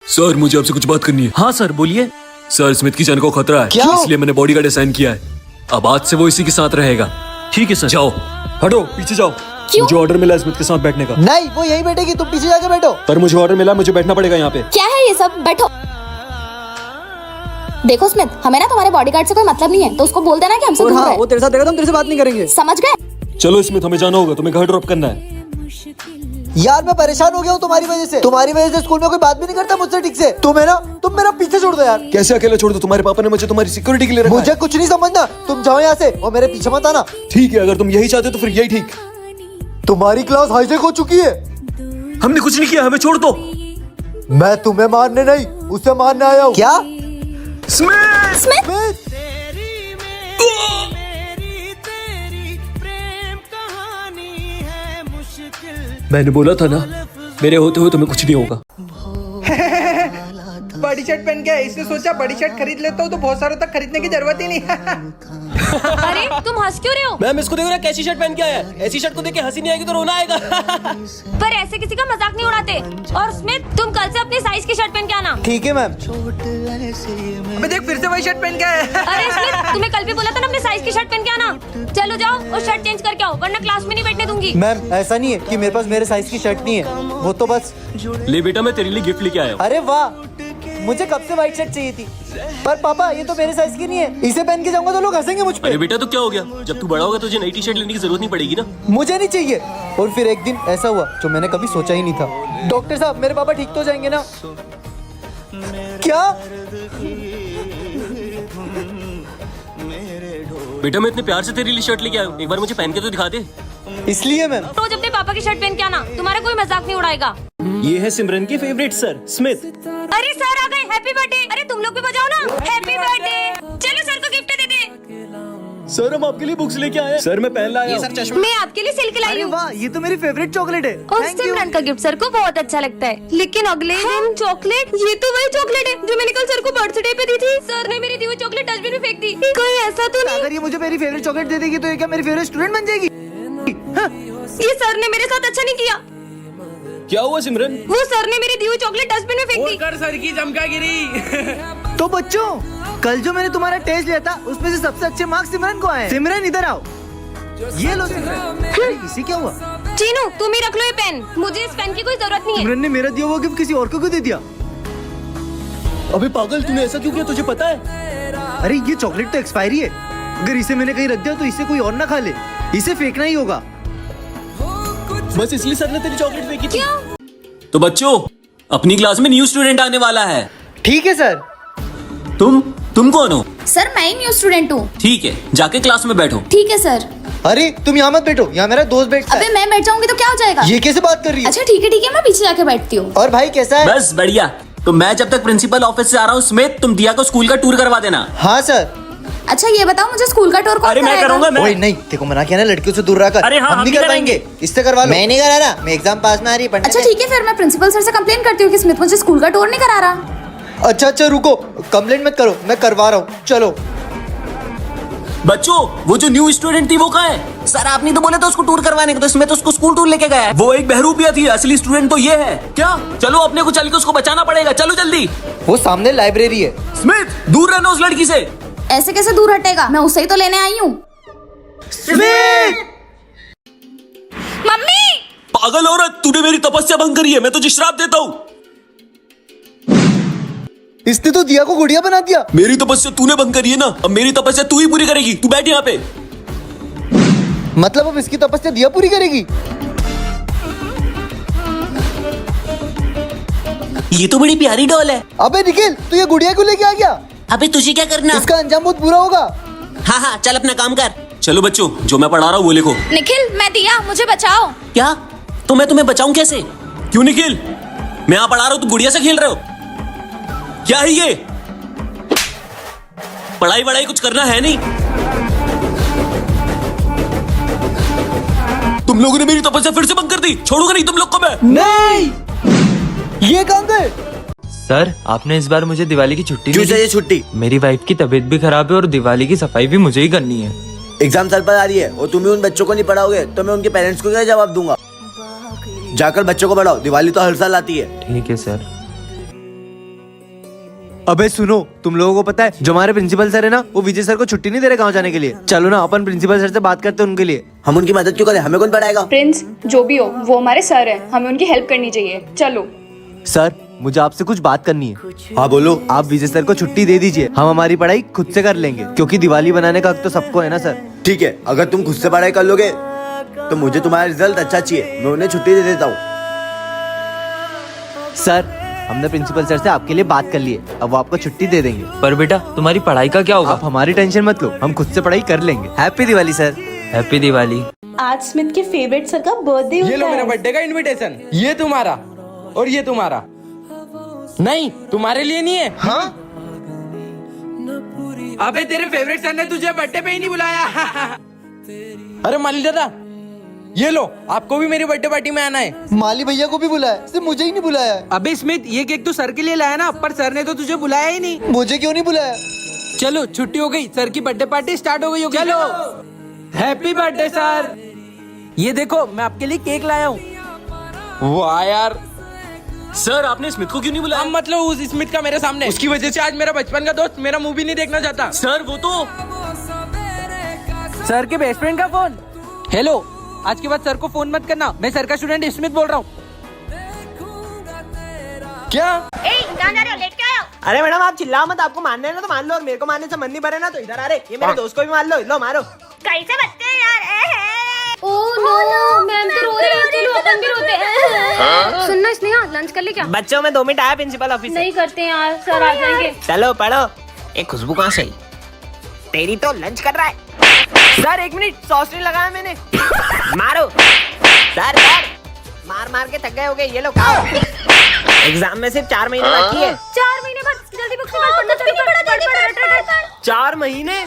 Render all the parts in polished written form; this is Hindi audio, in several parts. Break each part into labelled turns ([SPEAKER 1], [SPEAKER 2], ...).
[SPEAKER 1] सर मुझे आपसे कुछ बात करनी है।
[SPEAKER 2] हाँ सर बोलिए।
[SPEAKER 1] सर स्मिथ की जान को खतरा है, इसलिए मैंने बॉडीगार्ड असाइन किया है। अब आज से वो इसी के साथ रहेगा।
[SPEAKER 2] ठीक है सर।
[SPEAKER 1] जाओ, हटो, पीछे जाओ। मुझे ऑर्डर मिला स्मिथ के साथ बैठने का।
[SPEAKER 3] नहीं, वो यहीं बैठेगी, तुम पीछे जाके बैठो।
[SPEAKER 1] पर मुझे ऑर्डर मिला, मुझे बैठना पड़ेगा यहाँ पे।
[SPEAKER 4] क्या है ये सब, बैठो। देखो स्मिथ, हमें ना तुम्हारे बॉडीगार्ड से कोई मतलब नहीं है, तो उसको बोल देना कि हमसे दूर
[SPEAKER 3] हाँ,
[SPEAKER 4] रहे।
[SPEAKER 3] वो तेरे साथ रहेगा, हम तेरे से बात नहीं करेंगे।
[SPEAKER 4] समझ गए?
[SPEAKER 1] चलो स्मिथ, हमें जाना होगा, तुम्हें घर ड्रॉप करना है।
[SPEAKER 3] यार मैं परेशान हो गया हूँ तुम्हारी वजह से। तुम्हारी वजह से स्कूल में कोई बात भी नहीं करता मुझसे ठीक से। तुम मेरा पीछे छोड़ दो यार।
[SPEAKER 1] कैसे अकेला छोड़ दो? तुम्हारे पापा ने मुझे तुम्हारी सिक्योरिटी के लिए रखा है।
[SPEAKER 3] मुझे कुछ नहीं समझना, तुम जाओ यहाँ से और मेरे पीछे मत आना।
[SPEAKER 1] ठीक है, अगर तुम यही चाहते हो तो फिर यही ठीक।
[SPEAKER 3] तुम्हारी क्लास हाईजेक हो चुकी है।
[SPEAKER 1] हमने कुछ नहीं किया, हमें छोड़ दो।
[SPEAKER 3] मैं तुम्हें मारने नहीं, उसे मारने आया हूँ। क्या?
[SPEAKER 1] स्मिथ!
[SPEAKER 3] स्मिथ!
[SPEAKER 1] मैंने बोला था ना, मेरे होते हुए तुम्हें कुछ नहीं होगा।
[SPEAKER 5] बड़ी शर्ट पहन के इसने सोचा बड़ी शर्ट खरीद लेता हूँ तो बहुत सारों तक खरीदने की जरूरत ही नहीं।
[SPEAKER 4] अरे तुम हंस क्यों रहे हो?
[SPEAKER 2] मैम इसको देखो ना, कैसी शर्ट पहन के आया है। ऐसी शर्ट को देख के हंसी नहीं आएगी तो रोना आएगा।
[SPEAKER 4] पर ऐसे किसी का मजाक नहीं उड़ाते। और स्मिथ, तुम कल से अपनी साइज की शर्ट पहन के आना।
[SPEAKER 3] ठीक है मैम।
[SPEAKER 5] अबे देख, फिर से वही शर्ट पहन के आया है।
[SPEAKER 4] अरे स्मिथ, तुम्हें कल भी बोला था ना अपनी साइज की शर्ट पहन के आना। चलो जाओ और शर्ट चेंज करके आओ, वरना क्लास में नहीं बैठने दूंगी।
[SPEAKER 3] मैम ऐसा नहीं है कि मेरे पास मेरे साइज की शर्ट नहीं है, वो तो बस।
[SPEAKER 1] ले बेटा, मैं तेरे लिए गिफ्ट लेके आया हूँ।
[SPEAKER 3] अरे वाह, मुझे कब से व्हाइट शर्ट चाहिए थी। पर पापा ये तो मेरे साइज की नहीं है, इसे पहन के जाऊंगा तो लोग हंसेंगे मुझ पे।
[SPEAKER 1] अरे बेटा, तो क्या हो गया? जब तू बड़ा होगा तुझे नई टी शर्ट लेने की जरूरत नहीं पड़ेगी ना।
[SPEAKER 3] मुझे नहीं चाहिए। और फिर एक दिन ऐसा हुआ जो मैंने कभी सोचा ही नहीं था। डॉक्टर साहब, मेरे पापा ठीक तो जाएंगे ना? क्या?
[SPEAKER 1] बेटा, मैं इतने प्यार से तेरे लिए शर्ट लेके आया हूँ, एक बार मुझे पहन के तो दिखा दे।
[SPEAKER 3] इसलिए मैम।
[SPEAKER 4] रोज अपने पापा की शर्ट पहन के आना, तुम्हारा कोई मजाक नहीं उड़ाएगा।
[SPEAKER 2] ये है सिमरन के फेवरेट सर स्मिथ।
[SPEAKER 4] अरे सर आ गए, हैप्पी बर्थडे। अरे तुम लोग भी बजाओ ना, हैप्पी बर्थडे। चलो सर को गिफ्ट दे दे।
[SPEAKER 1] सर हम आपके लिए बुक्स लेके आए हैं। सर मैं पहन लाया हूँ।
[SPEAKER 4] मैं आपके लिए सिल्क लाई हूँ।
[SPEAKER 3] वाह, ये तो मेरी फेवरेट चॉकलेट है।
[SPEAKER 4] और सिमरन का गिफ्ट सर को बहुत अच्छा लगता है। लेकिन अगले दिन चॉकलेट, ये तो वही चॉकलेट है जो मैंने कल सर को बर्थडे पे दी थी। सर ने मेरी दी हुई चॉकलेट डस्टबिन में फेंक दी। कोई ऐसा तो नहीं?
[SPEAKER 3] अगर ये मुझे मेरी फेवरेट चॉकलेट दे देगी तो ये क्या मेरी फेवरेट स्टूडेंट बन जाएगी?
[SPEAKER 4] ये सर ने मेरे साथ अच्छा नहीं किया।
[SPEAKER 1] क्या हुआ सिमरन?
[SPEAKER 4] वो सर ने मेरी दी हुई चॉकलेट डस्टबिन में फेंक दी।
[SPEAKER 5] कर सर की चमकागिरी।
[SPEAKER 3] तो बच्चों, कल जो मैंने तुम्हारा टेस्ट लिया था उसमें से सबसे अच्छे मार्क्स सिमरन को आए। सिमरन इधर आओ। ये लो सिमरन। अरे इसे क्या हुआ?
[SPEAKER 4] चीनू तुम ही रख लो ये पेन, मुझे इस पेन की कोई जरूरत नहीं है।
[SPEAKER 3] सिमरन ने मेरा दिया हुआ गिफ्ट किसी और को क्यों दे दिया?
[SPEAKER 2] अबे पागल, तूने ऐसा क्यों किया? तुझे पता है?
[SPEAKER 3] अरे ये चॉकलेट तो एक्सपायरी है। अगर इसे मैंने कहीं रख दिया तो इसे कोई और ना खा ले। इसे फेंकना ही होगा।
[SPEAKER 2] बस इसलिए सर ने तेरी चॉकलेट फेंकी थी।
[SPEAKER 1] तो बच्चों, अपनी क्लास में न्यू स्टूडेंट आने वाला है।
[SPEAKER 3] ठीक है सर।
[SPEAKER 1] तुम कौन हो?
[SPEAKER 4] सर मैं ही न्यू स्टूडेंट हूँ।
[SPEAKER 1] ठीक है, जाके क्लास में बैठो।
[SPEAKER 4] ठीक है सर।
[SPEAKER 3] अरे तुम यहाँ मत बैठो, यहाँ मेरा दोस्त बैठता है।
[SPEAKER 4] अबे मैं बैठ जाऊंगी तो क्या हो जाएगा?
[SPEAKER 3] ये कैसे बात कर रही है?
[SPEAKER 4] अच्छा ठीक है, मैं पीछे जाके बैठती हूँ।
[SPEAKER 3] और भाई कैसा है?
[SPEAKER 1] बस बढ़िया। तो मैं जब तक प्रिंसिपल ऑफिस से आ रहा हूँ स्मिथ, तुम दिया को स्कूल का टूर करवा देना।
[SPEAKER 3] हाँ सर।
[SPEAKER 4] अच्छा ये बताओ, मुझे स्कूल का टूर कौन
[SPEAKER 1] अरे मैं
[SPEAKER 4] कराएगा?
[SPEAKER 1] करूंगा।
[SPEAKER 3] ओए नहीं, देखो मना किया ना, लड़कियों से दूर रखकर।
[SPEAKER 1] अरे हाँ,
[SPEAKER 3] हम नहीं कर पाएंगे, इससे करवा लो। मैं नहीं करा रहा, मैं एग्जाम पास में आ रही।
[SPEAKER 4] अच्छा ठीक है, फिर मैं प्रिंसिपल सर से कंप्लेन करती हूँ कि स्मिथ मुझे स्कूल का टूर नहीं करा रहा।
[SPEAKER 3] अच्छा रुको, कंप्लेंट मत करो, मैं करवा रहा हूँ। चलो
[SPEAKER 1] बच्चों, वो जो न्यू स्टूडेंट थी वो कहाँ है? सर आपने तो बोले तो उसको टूर करवाने को, तो इसमें तो उसको स्कूल टूर लेके गया है। वो एक बहरूपिया थी, असली स्टूडेंट तो ये है। क्या? चलो अपने को चल के उसको बचाना पड़ेगा। चलो जल्दी।
[SPEAKER 3] वो सामने लाइब्रेरी है।
[SPEAKER 1] स्मिथ दूर रहना उस लड़की से।
[SPEAKER 4] ऐसे कैसे दूर हटेगा? मैं उसे ही तो लेने आई हूँ। मम्मी!
[SPEAKER 1] पागल औरत, तूने मेरी तपस्या भंग करी है। मैं तुझे श्राप देता हूँ।
[SPEAKER 3] इसने तो दिया को गुड़िया बना दिया।
[SPEAKER 1] मेरी तपस्या तूने भंग करी है ना, अब मेरी तपस्या तू ही पूरी करेगी। तू बैठ यहाँ पे।
[SPEAKER 3] मतलब अब इसकी तपस्या दिया पूरी करेगी?
[SPEAKER 1] ये तो बड़ी प्यारी डॉल है।
[SPEAKER 3] अबे निखिल, तू ये गुड़िया क्यों लेके आ गया?
[SPEAKER 1] अबे तुझे क्या करना?
[SPEAKER 3] इसका अंजाम बहुत बुरा होगा।
[SPEAKER 1] हाँ, चल अपना काम कर। चलो बच्चों, जो मैं पढ़ा रहा हूँ वो लिखो।
[SPEAKER 4] निखिल, मैं दिया, मुझे बचाओ।
[SPEAKER 1] क्या? तो मैं तुम्हें बचाऊं कैसे? क्यों निखिल? मैं यहाँ पढ़ा रहा हूँ, तुम गुड़िया से खेल रहे हो? क्या है ये? पढ़ाई वढ़ाई कुछ करना है नहीं? तुम लोगों ने मेरी तपस्या फिर से बंद कर दी। छोड़ूंगा नहीं तुम लोग को मैं।
[SPEAKER 3] नहीं, ये काम कर।
[SPEAKER 6] सर आपने इस बार मुझे दिवाली की छुट्टी
[SPEAKER 7] क्यों
[SPEAKER 6] नहीं दी?
[SPEAKER 7] चाहिए छुट्टी?
[SPEAKER 6] मेरी वाइफ की तबीयत भी खराब है और दिवाली की सफाई भी मुझे ही करनी है।
[SPEAKER 7] एग्जाम सर पर आ रही है और तुम ही उन बच्चों को नहीं पढ़ाओगे तो मैं उनके पेरेंट्स को क्या जवाब दूंगा? जाकर बच्चों को पढ़ाओ, दिवाली तो हर साल आती है।
[SPEAKER 6] ठीक है सर।
[SPEAKER 3] अबे सुनो, तुम लोगों को पता है जो हमारे प्रिंसिपल सर है ना, वो विजय सर को छुट्टी नहीं दे रहे गाँव जाने के लिए। चलो ना अपन प्रिंसिपल सर से बात करते हैं उनके लिए।
[SPEAKER 7] हम उनकी मदद क्यों करें, हमें कौन पढ़ाएगा?
[SPEAKER 8] प्रिंस जो भी हो वो हमारे सर है, हमें उनकी हेल्प करनी चाहिए। चलो।
[SPEAKER 3] सर मुझे आपसे कुछ बात करनी है।
[SPEAKER 7] हाँ बोलो।
[SPEAKER 3] आप विजय सर को छुट्टी दे दीजिए, हम हमारी पढ़ाई खुद से कर लेंगे, क्योंकि दिवाली बनाने का हक तो सबको है ना सर।
[SPEAKER 7] ठीक है, अगर तुम खुद से पढ़ाई कर लोगे तो मुझे तुम्हारा रिजल्ट अच्छा चाहिए, मैं उन्हें छुट्टी दे देता हूँ।
[SPEAKER 3] सर हमने प्रिंसिपल सर से आपके लिए बात कर ली है, अब वो आपको छुट्टी दे देंगे।
[SPEAKER 6] पर बेटा तुम्हारी पढ़ाई का क्या होगा?
[SPEAKER 3] आप हमारी टेंशन मत लो, हम खुद से पढ़ाई कर लेंगे। Happy Diwali sir.
[SPEAKER 6] Happy Diwali.
[SPEAKER 9] आज स्मिथ के फेवरेट सर का बर्थडे
[SPEAKER 5] ये लो मेरा बर्थडे का इनविटेशन, ये तुम्हारा और ये तुम्हारा। नहीं तुम्हारे लिए नहीं है। हाँ अबे तेरे फेवरेट सर ने तुझे बर्थडे पे ही नहीं बुलाया। अरे माली दादा ये लो, आपको भी मेरी बर्थडे पार्टी में आना है।
[SPEAKER 2] माली भैया को भी बुलाया, सिर्फ मुझे ही नहीं बुलाया।
[SPEAKER 5] अबे स्मिथ ये केक तो सर के लिए लाया ना, पर सर ने तो तुझे बुलाया ही नहीं।
[SPEAKER 2] मुझे क्यों नहीं बुलाया?
[SPEAKER 5] चलो छुट्टी हो गई, सर की बर्थडे पार्टी स्टार्ट हो गई होगी। चलो हैप्पी बर्थडे सर। ये देखो मैं आपके लिए केक लाया हूँ। वाह यार
[SPEAKER 1] सर आपने स्मिथ को क्यों नहीं बुलाया?
[SPEAKER 5] मतलब उस स्मिथ का मेरे सामने, उसकी वजह से आज मेरा बचपन का दोस्त मेरा मूवी नहीं देखना चाहता।
[SPEAKER 1] सर वो तो
[SPEAKER 5] सर के बेस्ट फ्रेंड का फोन। हेलो, आज के बाद सर को फोन मत करना, मैं सर का स्टूडेंट स्मिथ बोल रहा हूँ। क्या?
[SPEAKER 4] कहाँ जा रहे हो? लेट के आए हो?
[SPEAKER 3] अरे मैडम आप चिल्लाओ मत, आपको मानना है ना तो मान लो, और मेरे को मानने से मन नहीं भरे ना तो इधर आ रहे। ये मेरे दोस्त को भी मान लो, लो मारो।
[SPEAKER 4] कैसे बचते हैं यार? ओह नो, मैम तो रो रही है, चलो अपन भी रोते हैं। सुनना स्नेहा, लंच कर ले क्या?
[SPEAKER 3] बच्चों में 2 मिनट आया प्रिंसिपल ऑफिस से।
[SPEAKER 4] नहीं करते यार, सर आ जाएंगे।
[SPEAKER 3] चलो पढ़ो। एक खुशबू कहाँ से आई? तेरी तो लंच कर रहा है। सर 1 मिनट, सॉस नहीं लगाया मैंने। मारो सर, मार मार के थक गए होगे, ये लो खाओ। एग्जाम में सिर्फ 4 महीने बाकी है।
[SPEAKER 4] 4 महीने बाद जल्दी बुक्स निकाल, पढ़ना।
[SPEAKER 3] 4 महीने?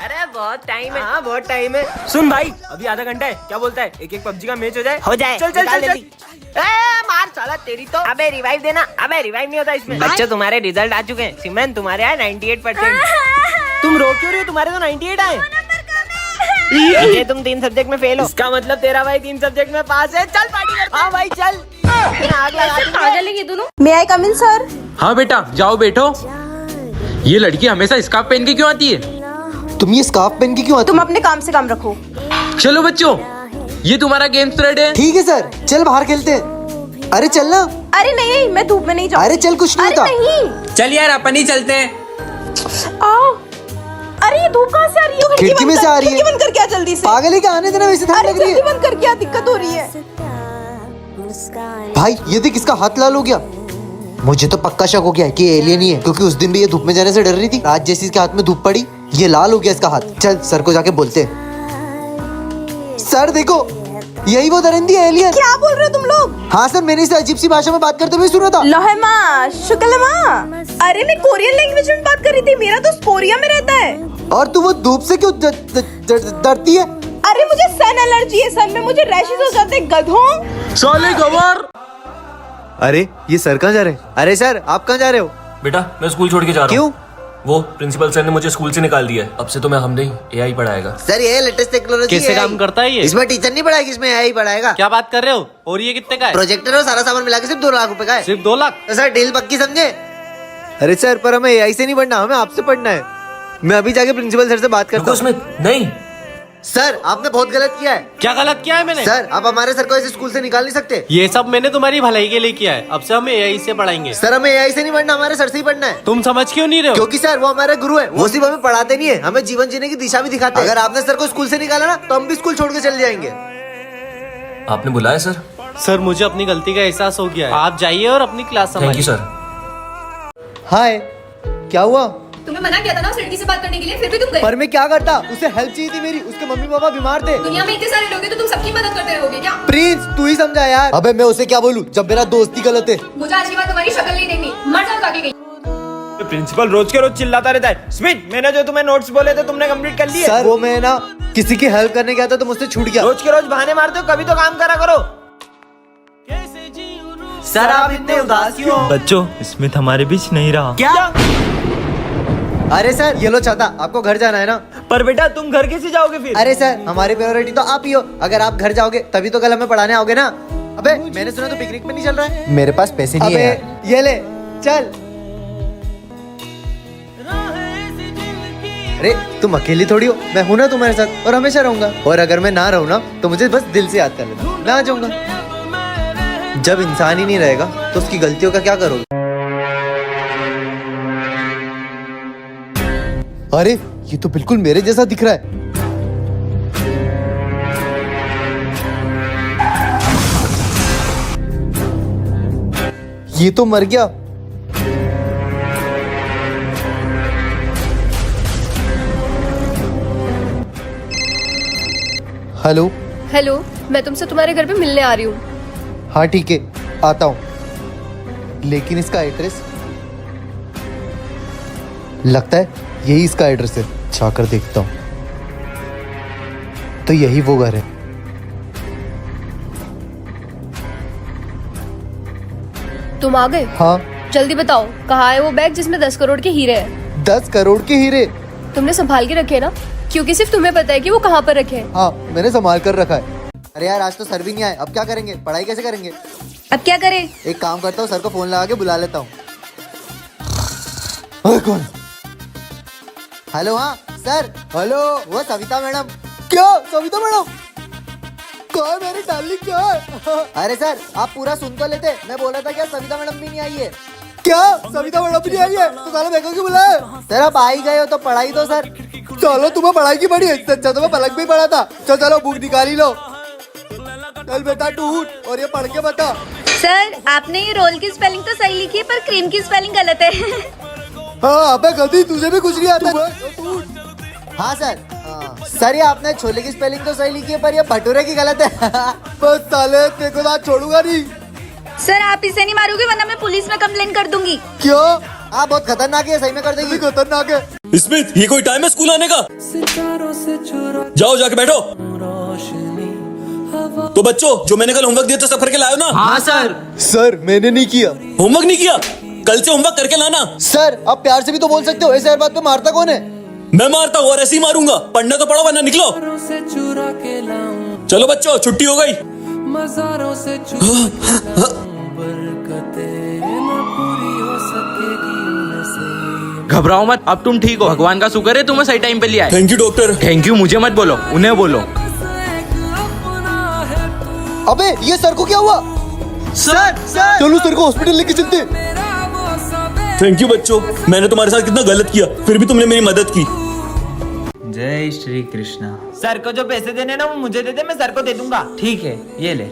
[SPEAKER 3] अरे बहुत टाइम है। हाँ बहुत टाइम है। सुन भाई, अभी आधा घंटा है, क्या बोलता है? एक पबजी का मैच हो जाए। हो जाए। चल चल चल जल्दी। मार साला तेरी तो। अबे रिवाइव देना। अबे रिवाइव नहीं होता इसमें। बच्चों तुम्हारे रिजल्ट आ चुके हैं। सिमरन तुम्हारे आए 98%। तुम रो क्यों रही हो? तुम्हारे तो 98 आए। ये तुम 3 सब्जेक्ट में फेल हो, इसका मतलब तेरा भाई 3 सब्जेक्ट में पास है। चल पार्टी करते हैं। हाँ भाई चल। आग लगा दूंगा।
[SPEAKER 4] पागल है ये दोनों।
[SPEAKER 9] मे आई कम इन सर?
[SPEAKER 5] हाँ बेटा जाओ बैठो। ये लड़की हमेशा स्कार्फ पहन के क्यों आती है?
[SPEAKER 2] तुम ये स्कार्फ पहन के क्यों आते?
[SPEAKER 9] तुम अपने काम से काम रखो।
[SPEAKER 5] चलो बच्चों, ये तुम्हारा गेम थ्रेड है।
[SPEAKER 2] ठीक है सर, चल बाहर खेलते हैं। अरे चल ना।
[SPEAKER 9] अरे नहीं, मैं धूप में नहीं जाऊँ।
[SPEAKER 2] अरे चल, कुछ नहीं
[SPEAKER 9] अरे
[SPEAKER 2] होता।
[SPEAKER 9] नहीं।
[SPEAKER 5] चल यार अपन ही चलते हैं।
[SPEAKER 9] आओ। अरे ये धूप कहाँ से आ रही है?
[SPEAKER 2] खिड़की में से आ रही है।
[SPEAKER 9] खिड़की बंद करके आ जल्दी से।
[SPEAKER 2] पागल है क्या? आने देना, वैसे ठंड लग रही
[SPEAKER 9] जल्दी
[SPEAKER 2] है।
[SPEAKER 9] बंद करके आ, दिक्कत हो रही है।
[SPEAKER 2] भाई ये देख, इसका हाथ लाल हो गया। मुझे तो पक्का शक हो गया है कि एलियन ही है, क्योंकि उस दिन भी ये धूप में जाने से डर रही थी। आज जैसे इसके हाथ में धूप पड़ी, ये लाल हो गया इसका हाथ। चल सर को जाके बोलते हैं। सर देखो, यही वो दरिंदी है, एलियन।
[SPEAKER 9] क्या बोल रहे हो तुम लोग?
[SPEAKER 2] हाँ सर, मैंने इसे अजीब सी भाषा में बात करते हुए सुना था।
[SPEAKER 9] लहमा शुक्लमा। अरे मैं कोरियन लैंग्वेज में बात कर रही थी, मेरा दोस्त कोरिया में रहता है।
[SPEAKER 2] और तू वो धूप से क्यों डरती है?
[SPEAKER 9] अरे मुझे सन एलर्जी है, सन में मुझे रैशेस हो जाते हैं, गधों।
[SPEAKER 5] साले गवर।
[SPEAKER 3] अरे ये सर कहाँ जा रहे हैं? अरे सर आप कहाँ जा रहे हो?
[SPEAKER 1] बेटा मैं स्कूल छोड़ के जा रहा हूँ।
[SPEAKER 3] क्यों?
[SPEAKER 1] वो प्रिंसिपल सर ने मुझे स्कूल से निकाल दिया है। अब से तो मैं हम नहीं एआई पढ़ाएगा।
[SPEAKER 7] सर ये लेटेस्ट टेक्नोलॉजी
[SPEAKER 6] कैसे काम करता है ये?
[SPEAKER 7] इसमें टीचर नहीं पढ़ाएगा, इसमें AI पढ़ाएगा।
[SPEAKER 6] क्या बात कर रहे हो? और ये कितने का है?
[SPEAKER 7] प्रोजेक्टर और सारा सामान मिला के सिर्फ 2 लाख रुपए का है।
[SPEAKER 6] सिर्फ 2 लाख?
[SPEAKER 7] तो सर डील पक्की समझे?
[SPEAKER 3] अरे सर पर हमें AI से नहीं पढ़ना, हमें आपसे पढ़ना है। मैं अभी जाके प्रिंसिपल सर से बात करता
[SPEAKER 1] रुको
[SPEAKER 3] हूँ।
[SPEAKER 1] स्मिथ, नहीं।
[SPEAKER 7] सर आपने बहुत गलत किया है।
[SPEAKER 6] क्या गलत किया है मैंने?
[SPEAKER 7] सर आप हमारे सर को ऐसे स्कूल से निकाल नहीं सकते।
[SPEAKER 6] ये सब मैंने तुम्हारी भलाई के लिए किया है, अब से हम AI से पढ़ाएंगे।
[SPEAKER 7] सर हमें AI से नहीं पढ़ना, हमारे सर से ही पढ़ना है।
[SPEAKER 6] तुम समझ क्यों नहीं रहे हो?
[SPEAKER 7] क्योंकि सर वो हमारे गुरु है, वो सिर्फ हमें पढ़ाते नहीं है, हमें जीवन जीने की दिशा भी दिखाते हैं। अगर आपने सर को स्कूल से निकाला ना तो हम भी स्कूल छोड़ के चले जाएंगे।
[SPEAKER 1] आपने बुलाया सर?
[SPEAKER 6] सर मुझे अपनी गलती का एहसास हो गया है, आप जाइए और अपनी क्लास
[SPEAKER 1] थैंक यू
[SPEAKER 6] संभालिए।
[SPEAKER 1] सर।
[SPEAKER 2] हाय, क्या हुआ?
[SPEAKER 8] तुम्हें मना किया था ना उस लड़की से बात करने के लिए, फिर भी तुम गए।
[SPEAKER 2] पर मैं क्या करता? उसे हेल्प चाहिए थी मेरी, उसके मम्मी पापा बीमार थे।
[SPEAKER 8] दुनिया में इतने सारे लोग हैं तो तुम सबकी मदद करते रहोगे क्या?
[SPEAKER 2] प्रिंस तू ही समझा यार। अबे मैं उसे क्या बोलूं जब मेरा दोस्त ही गलत है।
[SPEAKER 8] मुझे आज के बाद तुम्हारी शक्ल नहीं देखनी, मर जाओ जाके कहीं।
[SPEAKER 3] प्रिंसिपल रोज के रोज चिल्लाता रहता है। स्मिथ मैंने जो तुम्हें नोट्स बोले थे तुमने कंप्लीट कर लिए?
[SPEAKER 2] सर वो मैं ना किसी की हेल्प करने गया था तो मुझसे छूट गया।
[SPEAKER 3] रोज के रोज बहाने मारते हो, कभी तो काम करा करो। सर आप इतने उदास क्यों?
[SPEAKER 6] बच्चों स्मिथ हमारे बीच नहीं रहा।
[SPEAKER 3] क्या?
[SPEAKER 2] अरे सर ये लो छाता, आपको घर जाना है ना?
[SPEAKER 3] पर बेटा तुम घर कैसे जाओगे फिर?
[SPEAKER 2] अरे सर हमारी प्रायोरिटी तो आप ही हो, अगर आप घर जाओगे तभी तो कल हमें पढ़ाने आओगे ना। अबे मैंने सुना तो पिकनिक में नहीं चल रहा है।
[SPEAKER 3] मेरे पास पैसे नहीं
[SPEAKER 2] अबे
[SPEAKER 3] है।
[SPEAKER 2] ये ले चल।
[SPEAKER 7] अरे तुम अकेली थोड़ी हो, मैं हूं ना तुम्हारे साथ और हमेशा रहूंगा। और अगर मैं ना रहूं ना तो मुझे बस दिल से याद कर लेना, मैं आ जाऊंगा। जब इंसान ही नहीं रहेगा तो उसकी गलतियों का क्या करोगे? अरे ये तो बिल्कुल मेरे जैसा दिख रहा है। ये तो मर गया। हेलो।
[SPEAKER 4] हेलो, मैं तुमसे तुम्हारे घर पे मिलने आ रही हूँ।
[SPEAKER 7] हाँ ठीक है, आता हूँ। लेकिन इसका एड्रेस लगता है यही इसका एड्रेस है। जाकर देखता हूँ तो यही वो घर है।
[SPEAKER 4] तुम आ गए?
[SPEAKER 7] हाँ।
[SPEAKER 4] जल्दी बताओ, कहाँ है वो बैग जिसमें 10 करोड़ के हीरे हैं?
[SPEAKER 7] 10 करोड़ के हीरे?
[SPEAKER 4] तुमने संभाल के रखे हैं ना? क्योंकि सिर्फ तुम्हें पता है कि वो कहाँ पर रखे हैं।
[SPEAKER 7] हाँ मैंने संभाल कर रखा है। अरे यार आज तो सर भी नहीं आए, अब क्या करेंगे? पढ़ाई कैसे करेंगे?
[SPEAKER 4] अब क्या करें?
[SPEAKER 7] एक काम करता हूँ, सर को फोन लगा के बुला लेता हूँ। अरे कौन? हेलो। हाँ सर। हेलो, वो सविता मैडम। क्या सविता मैडम? कौन मेरी डार्लिंग क्या है? अरे सर आप पूरा सुन तो लेते, मैं बोला था क्या सविता मैडम भी नहीं आई है। क्या सविता मैडम भी नहीं आई है? तो साला मेरे को क्यों बुलाया? सर आप आ ही गए हो तो पढ़ाई दो सर। चलो तुम्हें पढ़ाई की पड़ी है, अच्छा तुम्हें पलक भी पढ़ा था। चलो चलो बुक निकाल ही लो। चल बेटा तू उठ और ये पढ़ के बता।
[SPEAKER 9] सर आपने ये रोल की स्पेलिंग तो सही लिखी है पर क्रीम की स्पेलिंग गलत है।
[SPEAKER 7] हाँ अबे गलती, तुझे भी कुछ नहीं आता। हाँ सर। सर ये आपने छोले की स्पेलिंग तो सही लिखी है पर ये भटूरे की गलत है। बस साले तेरे को ना छोड़ूंगा नहीं।
[SPEAKER 9] सर आप इसे नहीं मारोगे वरना मैं पुलिस में कंप्लेन कर दूंगी।
[SPEAKER 7] क्यों? आप बहुत खतरनाक है, सही में कर देगी। खतरनाक है।
[SPEAKER 1] स्मिथ, ये कोई टाइम है स्कूल आने का? जाओ जाके बैठो। तो बच्चों, जो मैंने कल होमवर्क दिया था सब करके लाओ ना?
[SPEAKER 5] हाँ सर।
[SPEAKER 7] सर मैंने नहीं किया।
[SPEAKER 1] होमवर्क नहीं किया? कल से होमवर्क करके लाना।
[SPEAKER 7] सर आप प्यार से भी तो बोल सकते हो, ऐसे हर बात पे मारता कौन है?
[SPEAKER 1] मैं मारता हूँ और ऐसे ही मारूंगा। पढ़ना तो पढ़ो वरना निकलो। चलो बच्चों, छुट्टी हो गई।
[SPEAKER 5] घबराओ मत, अब तुम ठीक हो। भगवान का शुक्र है तुम्हें सही टाइम पे लिया है।
[SPEAKER 1] Thank you doctor.
[SPEAKER 5] Thank you मुझे मत बोलो, उन्हें बोलो।
[SPEAKER 7] अबे ये सर को क्या हुआ? सर चलो सर को हॉस्पिटल लेके चलते।
[SPEAKER 1] थैंक यू बच्चों, मैंने तुम्हारे साथ कितना गलत किया, फिर भी तुमने मेरी मदद की।
[SPEAKER 6] जय श्री कृष्णा।
[SPEAKER 3] सर को जो पैसे देने ना वो मुझे दे दे, मैं सर को दे दूंगा।
[SPEAKER 6] ठीक है, ये ले।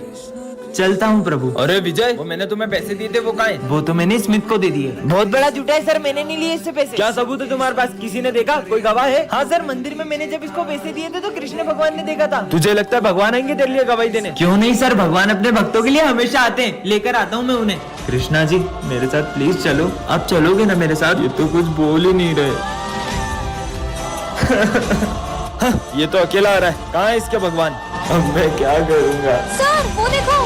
[SPEAKER 6] चलता हूँ प्रभु।
[SPEAKER 5] अरे विजय, वो मैंने तुम्हें पैसे दिए थे वो कहाँ है?
[SPEAKER 3] वो तो मैंने स्मिथ को दे दिए। बहुत बड़ा झूठा है सर, मैंने नहीं लिए इससे पैसे।
[SPEAKER 5] क्या सबूत है तुम्हारे पास? किसी ने देखा? कोई गवाह है?
[SPEAKER 3] हाँ सर, मंदिर में मैंने जब इसको पैसे दिए थे तो कृष्ण भगवान ने देखा था।
[SPEAKER 5] तुझे लगता है भगवान आएंगे तेरे लिए गवाही देने?
[SPEAKER 3] क्यों नहीं सर, भगवान अपने भक्तों के लिए हमेशा आते हैं, लेकर आता हूँ मैं उन्हें।
[SPEAKER 5] कृष्णा जी मेरे साथ प्लीज चलो। आप चलोगे ना मेरे साथ? ये तो कुछ बोल ही नहीं रहे। ये तो अकेला आ रहा है, कहाँ है इसके भगवान? अब मैं क्या करूँगा?
[SPEAKER 4] सर वो देखो।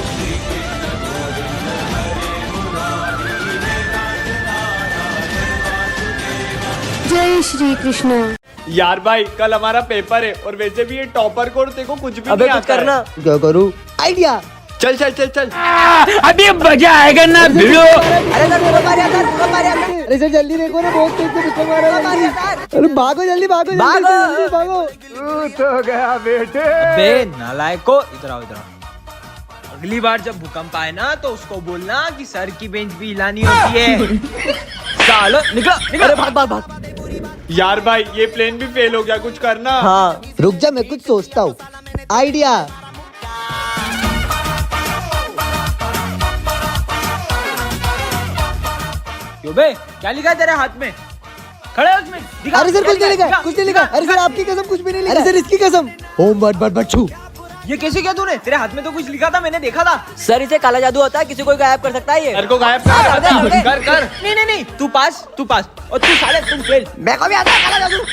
[SPEAKER 4] जय श्री कृष्ण।
[SPEAKER 5] यार भाई कल हमारा पेपर है और वैसे भी ये टॉपर को देखो कुछ भी
[SPEAKER 3] अबे
[SPEAKER 5] नहीं
[SPEAKER 3] कुछ
[SPEAKER 5] आता है।
[SPEAKER 3] करना।
[SPEAKER 7] क्या करूँ? आइडिया।
[SPEAKER 5] चल चल चल चल। अभी मजा आएगा ना भिड़ो।
[SPEAKER 7] अरे सर जल्दी देखो ना, बहुत तेज से पिछले मारा। अरे भागो जल्दी, भागो जल्दी, भागो। तो गया बेटे।
[SPEAKER 5] बे नालायको, इधर आओ इधर आओ। अगली बार जब भूकंप आए ना तो उसको बोलना कि सर की बेंच भी हिलानी होती है। चलो निकलो निकलो।
[SPEAKER 3] अरे भाग भाग भाग।
[SPEAKER 5] यार भाई ये प्लेन भी फेल हो गया, कुछ करना।
[SPEAKER 3] हाँ
[SPEAKER 7] रुक जा, मैं कुछ सोचता हूँ। आइडिया।
[SPEAKER 5] क्यों बे, क्या लिखा है तेरे हाथ में? खड़े हो उसमें, दिखा।
[SPEAKER 7] अरे सर
[SPEAKER 5] क्या
[SPEAKER 7] कुछ नहीं लिखा,
[SPEAKER 5] दिखा,
[SPEAKER 7] कुछ नहीं लिखा।
[SPEAKER 5] दिखा,
[SPEAKER 7] अरे सर आपकी कसम कुछ भी नहीं लिखा। अरे सर इसकी कसम। ओम बट बट बट छू।
[SPEAKER 5] ये कैसे किया तूने? तेरे हाथ में तो कुछ लिखा था, मैंने देखा था।
[SPEAKER 3] सर, इसे काला जादू होता है, किसी को गायब कर सकता है ये।
[SPEAKER 5] सर को गायब कर। कर कर। नहीं नहीं नहीं, तू पास और तू साले तुम फेल।
[SPEAKER 3] मैं को भी आता है काला जादू।